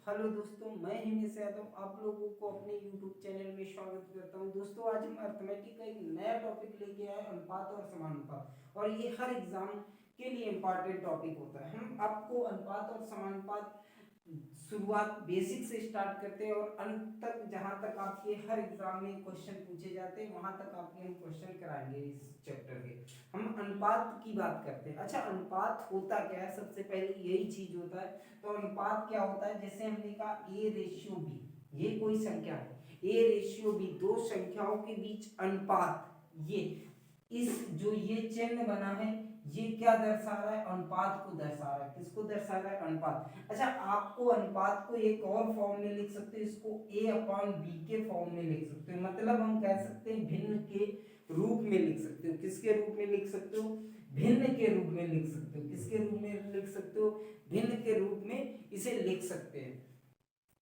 Hello दोस्तों, मैं हिमेश यादव आप लोगों को अपने YouTube चैनल में स्वागत करता हूं। दोस्तों, आज हम अर्थमेटिक का एक नया टॉपिक लेके आए, अनुपात और समानुपात। और ये हर एग्जाम के लिए इम्पोर्टेंट टॉपिक होता है। हम आपको अनुपात और समानुपात शुरुआत बेसिक से स्टार्ट करते हैं और अंत तक, जहां तक आपके हर एग्जाम में क्वेश्चन पूछे जाते हैं वहां तक आपके हम क्वेश्चन कराएंगे। इस चैप्टर के हम अनुपात की बात करते हैं। अच्छा, अनुपात होता क्या है? सबसे पहले यही चीज होता है। तो अनुपात क्या होता है? जैसे हमने कहा A/B, ये कोई संख्या है, A/B, दो संख्याओं के बीच अनुपात। ये इस जो ये चिन्ह बना है, ये क्या दर्शा रहा है? अनुपात को दर्शा रहा है। किसको दर्शा रहा है? अनुपात। अच्छा, आपको अनुपात को एक और फॉर्म में लिख सकते हो, इसको A/B के फॉर्म में लिख सकते हो। मतलब हम कह सकते हैं भिन्न के रूप में लिख सकते हो। किसके रूप में लिख सकते हो? भिन्न के रूप में लिख सकते हो। किसके रूप में लिख सकते हो? भिन्न के रूप में इसे लिख सकते हैं।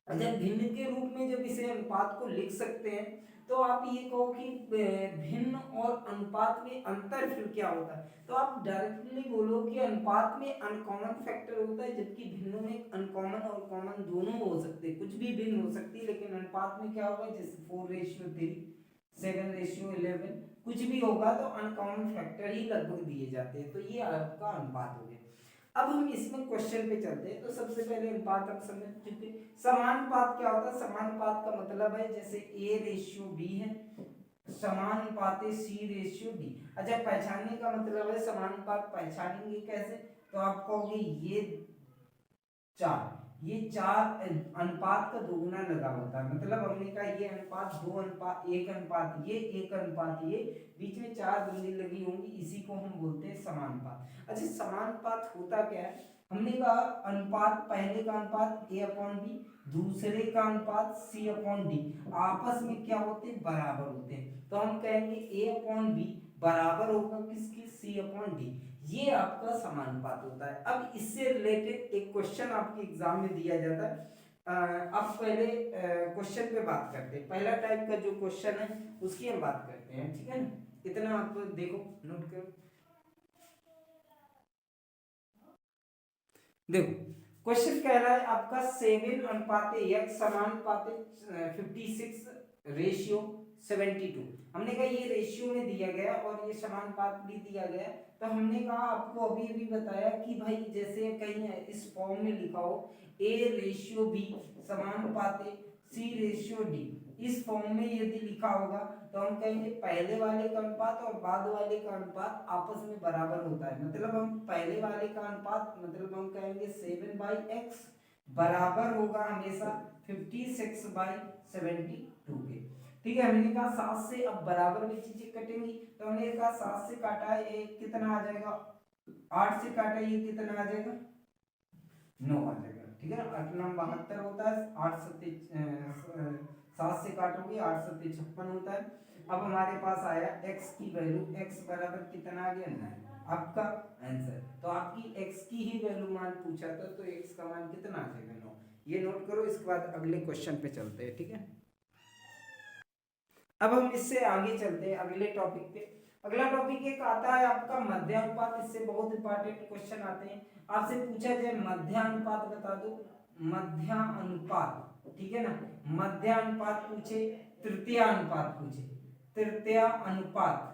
अच्छा, भिन्न के रूप में जब इसे अनुपात को लिख सकते हैं तो आप ये कहो कि भिन्न और अनुपात में अंतर फिर क्या होता है? तो आप डायरेक्टली बोलो कि अनुपात में अनकॉमन फैक्टर होता है, जबकि भिन्न में अनकॉमन और कॉमन दोनों हो सकते हैं। कुछ भी भिन्न हो सकती है, लेकिन अनुपात में क्या होगा? जैसे 4:3, 7:11, कुछ भी होगा तो अनकॉमन फैक्टर ही लगभग दिए जाते हैं। तो ये आपका अनुपात हो गया। अब हम इसमें क्वेश्चन पे चलते हैं। तो सबसे पहले अनुपात हम समझ चुके हैं। समानुपात क्या होता है? समानुपात का मतलब है जैसे A/B है, समानुपात C/D। अच्छा, पहचानने का मतलब है समानुपात पहचानेंगे कैसे? तो आप कहोगे ये चार अनुपात का दोगुना लगा होता है। मतलब हमने कहा ये अनुपात 2:1, एक अनुपात ये, बीच में चार बिंदी लगी होंगी, इसी को हम बोलते हैं समानुपात। अच्छा, समानुपात होता क्या है? हमने कहा अनुपात, पहले का अनुपात A/B, दूसरे का अनुपात C/D, आपस में क्या होते हैं? बराबर होते हैं। तो हम कहेंगे A/B बराबर होगा किसकी? C/D। ये आपका समानुपात होता है। अब इससे रिलेटेड एक क्वेश्चन आपके एग्जाम में दिया जाता है। अब पहले क्वेश्चन पे बात करते हैं। पहला टाइप का जो क्वेश्चन है उसकी हम बात करते हैं, ठीक है ना? इतना आप देखो, नोट करो। देखो, क्वेश्चन कह रहा है आपका 7:x समानुपात 56:72। हमने कहा ये रेशियो में दिया गया और ये समानुपात भी दिया गया। तो हमने कहा आपको अभी अभी बताया कि भाई जैसे कहीं इस फॉर्म में लिखा हो A/B समानुपात C/D, इस फॉर्म में यदि लिखा होगा तो हम कहेंगे पहले वाले का अनुपात और बाद वाले का अनुपात आपस में बराबर होता है। मतलब हम पहले वाले का अनुपात, मतलब हम कहेंगे 7/x बराबर होगा हमेशा 56/72 के। ठीक है, हमने कहा 7 से अब बराबर में चीजें कटेंगी। तो हमने कहा 7 से काटा है एक कितना आ जाएगा? 8 से काटा ये कितना आ जाएगा? 9 आ जाएगा। ठीक है ना? 8 9 72 होता है, 8 7 7 से काटोगे 8 7 56 होता है। अब हमारे पास आया x की वैल्यू, x बराबर कितना आ गया? 9, आपका आंसर। तो आपकी x की ही वैल्यू मान पूछा था, तो x का मान कितना आ जाएगा? 9। ये नोट करो। इसके बाद अगले क्वेश्चन पे चलते हैं, ठीक है? अब हम इससे आगे चलते हैं अगले टॉपिक पे। अगला टॉपिक एक आता है आपका मध्यानुपात। इससे बहुत इंपॉर्टेंट क्वेश्चन आते हैं। आपसे पूछा जाए मध्यानुपात बता दो, मध्यानुपात, ठीक है ना? मध्यानुपात पूछे, तृतीय अनुपात पूछे, तृतीय अनुपात,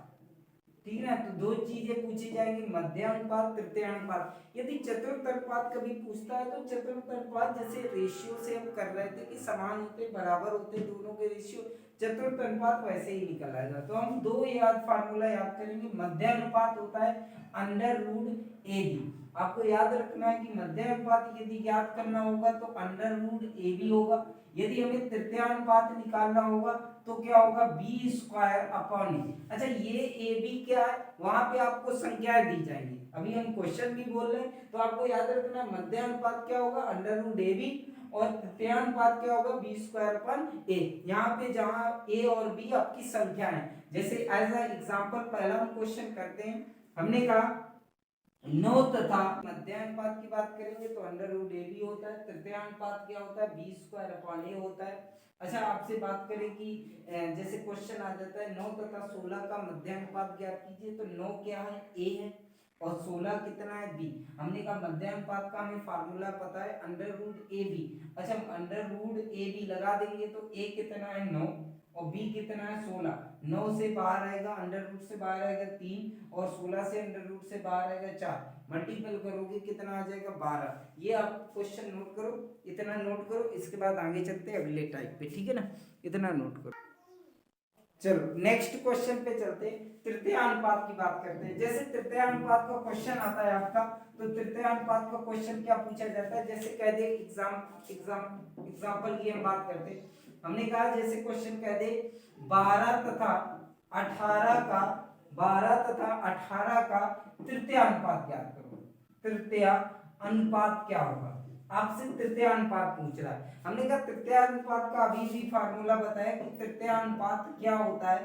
ठीक है ना? तो दो चीजें पूछी जाएंगी, मध्यानुपात, तृतीय अनुपात। यदि चतुर्थ अनुपात कभी पूछता है तो चतुर्थ अनुपात जैसे रेशियो से हम कर रहे थे कि समान होते बराबर होते दोनों के रेशियो, चतुर्थ अनुपात वैसे ही निकल आएगा। तो हम दो फार्मूला याद करेंगे। मध्यानुपात होता है √AB। आपको याद रखना है कि मध्यानुपात यदि ज्ञात करना होगा तो √AB होगा। यदि हमें तृतीयानुपात निकालना होगा तो क्या होगा? B²/E। अच्छा, ये AB क्या है? वहां पे आपको संख्याएं दी जाएंगी। अभी हम क्वेश्चन भी बोल रहे हैं तो आपको याद रखना मध्यानुपात क्या होगा? √AB, और तृतीयानुपात क्या होगा? B²/A। यहाँ पे जहां A और B आपकी संख्या है, जैसे एज अ एग्जांपल पहला हम क्वेश्चन करते हैं। हमने कहा 9 तथा मध्यानुपात की बात करेंगे तो √AB होता है। तृतीयानुपात क्या होता है? B²/A होता है। अच्छा, आपसे बात करें कि जैसे क्वेश्चन आ जाता है 9 तथा 16 का मध्यानुपात ज्ञात कीजिए, तो 9 क्या है? A है, और 16 कितना है बी। हमने कहा मध्यानुपात का हमें फार्मूला पता है अंडर रूट ए बी। अच्छा अंडर रूट ए बी लगा देंगे तो ए कितना है 9 और बी कितना है 16। 9 से बाहर आएगा अंडर रूट से बाहर आएगा 3 और 16 से अंडर रूट से बाहर आएगा 4। मल्टीपल करोगे कितना आ जाएगा 12। ये आप क्वेश्चन नोट करो, इतना नोट करो, इसके बाद आगे चलते हैं अगले टाइप पे, ठीक है ना, इतना नोट करो। चलो नेक्स्ट क्वेश्चन पे चलते हैं, तृतीय अनुपात की बात करते हैं। जैसे तृतीय अनुपात का क्वेश्चन आता है आपका, तो तृतीय अनुपात का क्वेश्चन क्या पूछा जाता है, जैसे कह दे एग्जाम्पल की हम बात करते हैं। हमने कहा जैसे क्वेश्चन कह दे 12 तथा 18 का 12 तथा 18 का तृतीय अनुपात ज्ञात करो। तृतीय अनुपात क्या होगा, आपसे तृतीय अनुपात पूछ रहा है। हमने कहा तृतीय अनुपात का अभी भी फार्मूला बताया कि तृतीय अनुपात क्या होता है।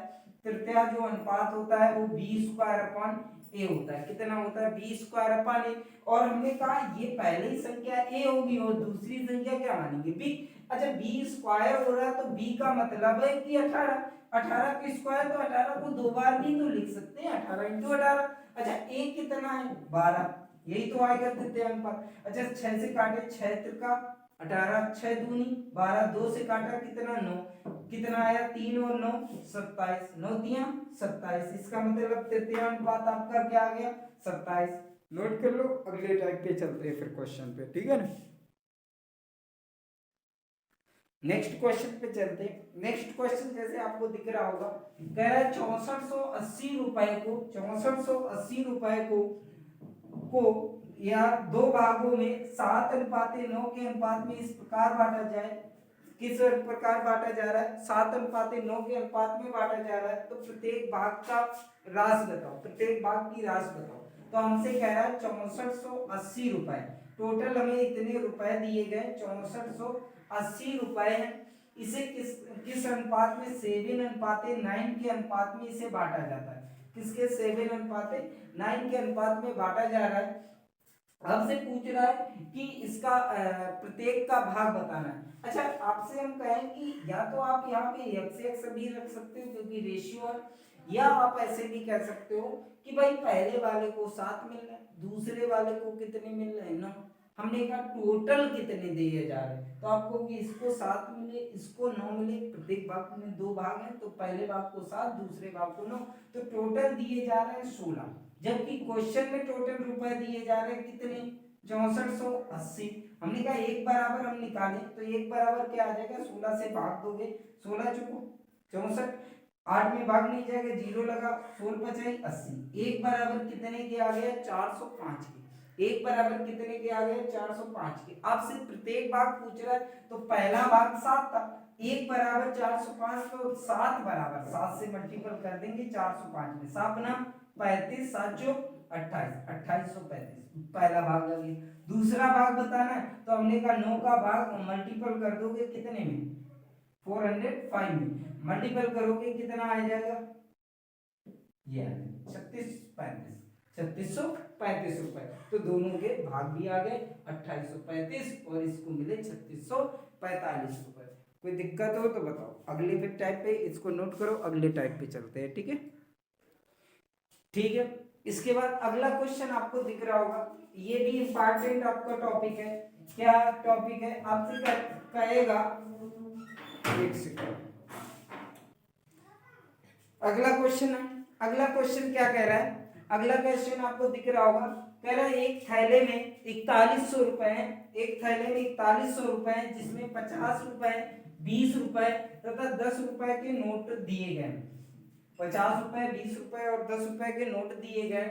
तृतीय जो अनुपात होता है वो बी स्क्वायर अपॉन ए होता है। कितना होता है बी स्क्वायर अपॉन ए। और हमने कहा ये पहली संख्या ए होगी और दूसरी संख्या क्या मानेंगे बी। अच्छा बी स्क्वायर हो रहा है तो बी का मतलब है कि 18। 18 की स्क्वायर तो 18 को दो बार भी तो लिख सकते हैं, 18 इंटू 18। अच्छा ए कितना है 12, यही तो आएगा तृतीय अनुपात। अच्छा 6 से काटे 6 त्रिका 18, 6 दूनी 12, 2 से काटा कितना 9, कितना आया 3 और 9 27, 9 तिया 27। इसका मतलब तृतीय अनुपात आपका क्या आ गया 27। नोट कर लो, अगले टाइप पे चलते हैं फिर क्वेश्चन पे, ठीक है ना। नेक्स्ट क्वेश्चन पे चलते हैं। नेक्स्ट क्वेश्चन जैसे आपको दिख रहा होगा, कह रहा है 6480 रुपए को 6480 रुपए को या दो भागों में 7:9 के अनुपात में इस प्रकार बांटा जाए। किस प्रकार बांटा जा रहा है 7:9 के अनुपात में बांटा जा रहा है। तो प्रत्येक भाग का राशि बताओ, प्रत्येक भाग की राशि बताओ। तो हमसे कह रहा है 6480 रुपए, टोटल हमें इतने रुपए दिए गए 6480 रुपए हैं। इसे किस किस अनुपात में 7:9 के अनुपात में इसे बांटा जाता है। किसके 7:9 के अनुपात में बांटा जा रहा है। आपसे पूछ रहा है कि इसका प्रत्येक का भाग बताना है। अच्छा आपसे हम कहें कि या तो आप यहाँ पे x भी रख सकते हो क्योंकि रेशियो है, या आप ऐसे भी कह सकते हो कि भाई पहले वाले को 7 मिल रहे हैं, दूसरे वाले को कितने मिल रहे हैं 9। हमने कहा टोटल कितने दिए जा रहे हैं, तो आपको कि इसको 7 मिले इसको 9 मिले। प्रत्येक भाग में दो भाग हैं तो पहले भाग को 7 दूसरे भाग को 9, तो टोटल दिए जा रहे हैं 16। जबकि क्वेश्चन में टोटल रुपए दिए जा रहे हैं कितने 6480। हमने कहा एक बराबर हम निकालें तो एक बराबर क्या आ जाएगा 16 से भाग दोगे 16 चुको 64, 8 में भाग नहीं जाएगा 0 लगा 16 पचाई 80। एक बराबर कितने के आ गया 405 के। एक बराबर कितने के आ गए 405 के। आपसे प्रत्येक भाग पूछ रहा है तो पहला भाग 7 था, एक बराबर 405 को 7 बराबर 7 से मल्टीपल कर देंगे 405 में 7 ना 35 7 28 2835 पहला भाग लगे। दूसरा भाग बताना है तो हमने कहा 9 का भाग मल्टीपल कर दोगे कितने में 405 में, मल्टीपल करोगे कितना आ जाएगा ये 3635 रुपए। तो दोनों के भाग भी आ गए 2835 और इसको मिले 3645 रुपए। कोई दिक्कत हो तो बताओ। अगले फिर टाइप पे इसको नोट करो, अगले टाइप पे चलते हैं, ठीक है ठीक है। इसके बाद अगला क्वेश्चन आपको दिख रहा होगा, ये भी इंपॉर्टेंट आपका टॉपिक है। क्या टॉपिक है आपसे कहेगा, एक सेकंड, अगला क्वेश्चन है। अगला क्वेश्चन क्या कह रहा है, अगला क्वेश्चन आपको दिख रहा होगा, कह रहा है एक थैले में 4100 रुपए हैं। एक थैले में 4100 रुपए हैं जिसमें 50 रुपए 20 रुपए तथा 10 रुपए के नोट दिए गए। 50 रुपए 20 रुपए और 10 रुपए के नोट दिए गए।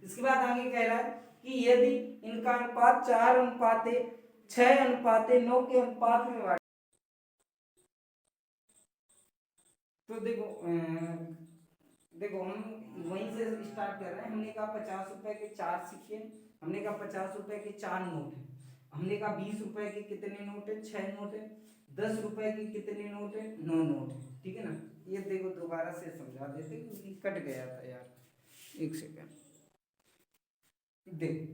इसके बाद आगे कह रहा है कि यदि इनका अनुपात 4:6:9 के अनुपात में बांटा। तो देखो हम वहीं से स्टार्ट कर रहे हैं। हमने कहा 50 रुपए के 4 सिक्के, हमने कहा 50 रुपए के 4 नोट है, हमने कहा 20 रुपए के कितने नोट है 6 नोट है, 10 रुपए के कितने नोट है 9 नोट है, ठीक है ना। ये देखो दोबारा से समझा देते क्योंकि कट गया था यार, एक सेकंड। देखो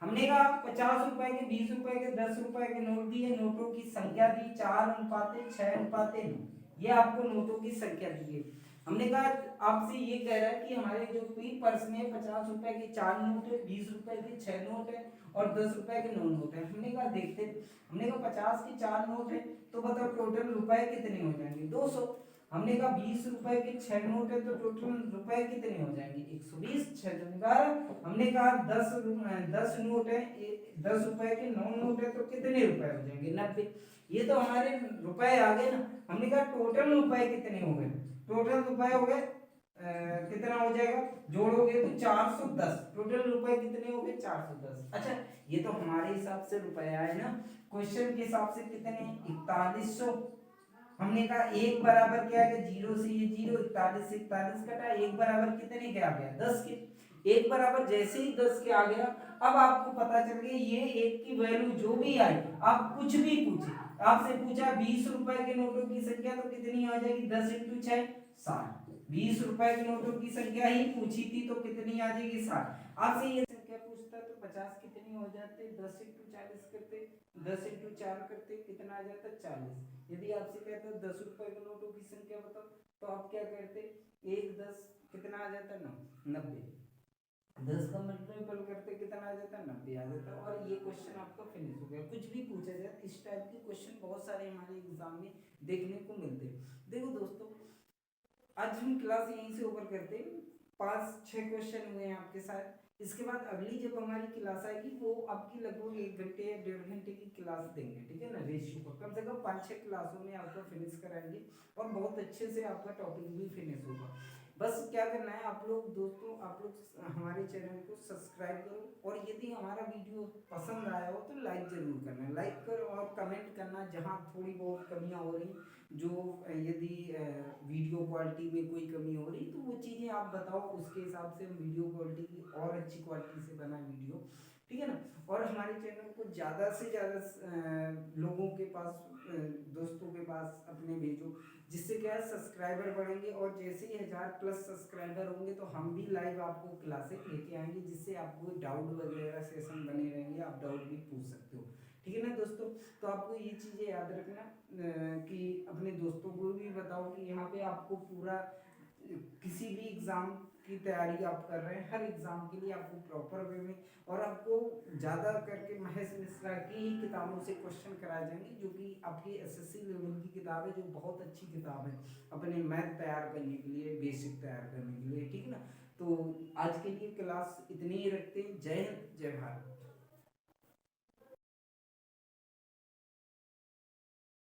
हमने कहा 50 रुपए के 20 रुपए के 10 रुपए के नोट दिए, नोटों की संख्या दी 4:6:9, ये आपको नोटों की संख्या दी है। हमने कहा आपसे ये कह रहा है कि हमारे जो पी पर्स में 50 रुपए के 4 नोट है, 20 रुपए के 6 नोट है और 10 रुपए के 9 नोट है। हमने कहा देखते, हमने कहा 50 के 4 नोट है तो बताओ टोटल रुपए कितने हो जाएंगे 200। हमने कहा 20 रुपए के 6 नोट है तो टोटल रुपए कितने हो जाएंगे 120। 6 हमने कहा 10 नोट है, 10 रुपए के 9 नोट है तो कितने रुपए हो जाएंगे 90। ये तो हमारे रुपए आ गए ना। हमने कहा टोटल रुपए कितने हो गए, टोटल रुपए हो गए कितना हो जाएगा, जोड़ोगे तो 410। टोटल रुपए कितने हो गए 410। अच्छा ये तो हमारे हिसाब से रुपए आए ना, क्वेश्चन के हिसाब से कितने 4100। हमने कहा एक बराबर क्या है, जीरो से ये जीरो, 41 से 41 कटा, एक बराबर कितने के आ गया 10 के। एक बराबर जैसे ही 10 के आ गया, अब आपको पता चल गया ये एक की वैल्यू जो भी आई, आप कुछ भी पूछे, आपसे पूछा 20 रुपए के नोटों की संख्या तो कितनी आ जाएगी 10 इंटू 6 60। 20 रुपए के नोटों की संख्या ही पूछी थी तो कितनी आ जाएगी 60। आपसे ये संख्या पूछता तो 50 कितनी हो जाते 10 इंटू 40 करते, 10 इंटू 4 करते कितना आ जाता 40। यदि आपसे कहता 10 रुपए के नोटों की संख्या बताओ तो आप क्या करते, 1 10 कितना आ जाता 90, 10 का मल्टीपल करते कितना आ जाता 90 आ जाता। और ये क्वेश्चन आपका फिनिश हो गया। कुछ भी पूछा जाए इस टाइप के क्वेश्चन बहुत सारे हमारे एग्जाम में देखने को मिलते। देखो दोस्तों आज हम क्लास यहीं से ओवर करते हैं, 5-6 क्वेश्चन हुए हैं आपके साथ। इसके बाद अगली जब हमारी क्लास आएगी वो आपकी लगभग 1 घंटे या 1.5 घंटे की क्लास देंगे, ठीक है ना, रेशियो पर कम से कम 5-6 क्लासों में आपको फिनिश कराएंगे और बहुत अच्छे से आपका टॉपिक भी फिनिश होगा। बस क्या करना है आप लोग दोस्तों, आप लोग हमारे चैनल को सब्सक्राइब करो और यदि हमारा वीडियो पसंद आया हो तो लाइक जरूर करना, लाइक करो और कमेंट करना जहाँ थोड़ी बहुत कमियाँ हो रही, जो यदि वीडियो क्वालिटी में कोई कमी हो रही तो वो चीज़ें आप बताओ, उसके हिसाब से हम वीडियो क्वालिटी की और अच्छी क्वालिटी से बना वीडियो, ठीक है ना। और हमारे चैनल को ज़्यादा से ज़्यादा लोगों के पास, दोस्तों के पास अपने भेजो, जिससे क्या है सब्सक्राइबर बढ़ेंगे और जैसे ही 1000+ सब्सक्राइबर होंगे तो हम भी लाइव आपको क्लासेस लेके आएंगे, जिससे आपको डाउट वगैरह सेशन बने रहेंगे, आप डाउट भी पूछ सकते हो, ठीक है ना दोस्तों। तो आपको ये चीज़ें याद रखना कि अपने दोस्तों को भी बताओ कि यहाँ पे आपको पूरा किसी भी एग्ज़ाम की तैयारी आप कर रहे हैं, हर एग्ज़ाम के लिए आपको प्रॉपर वे में और आपको ज़्यादा करके महेश मिश्रा की ही किताबों से क्वेश्चन कराए जाएंगे, जो कि आपकी एसएससी लेवल की किताब है, जो बहुत अच्छी किताब है अपने मैथ तैयार करने के लिए, बेसिक तैयार करने के लिए, ठीक है ना। तो आज के लिए क्लास इतनी ही रखते हैं। जय हिंद, जय भारत।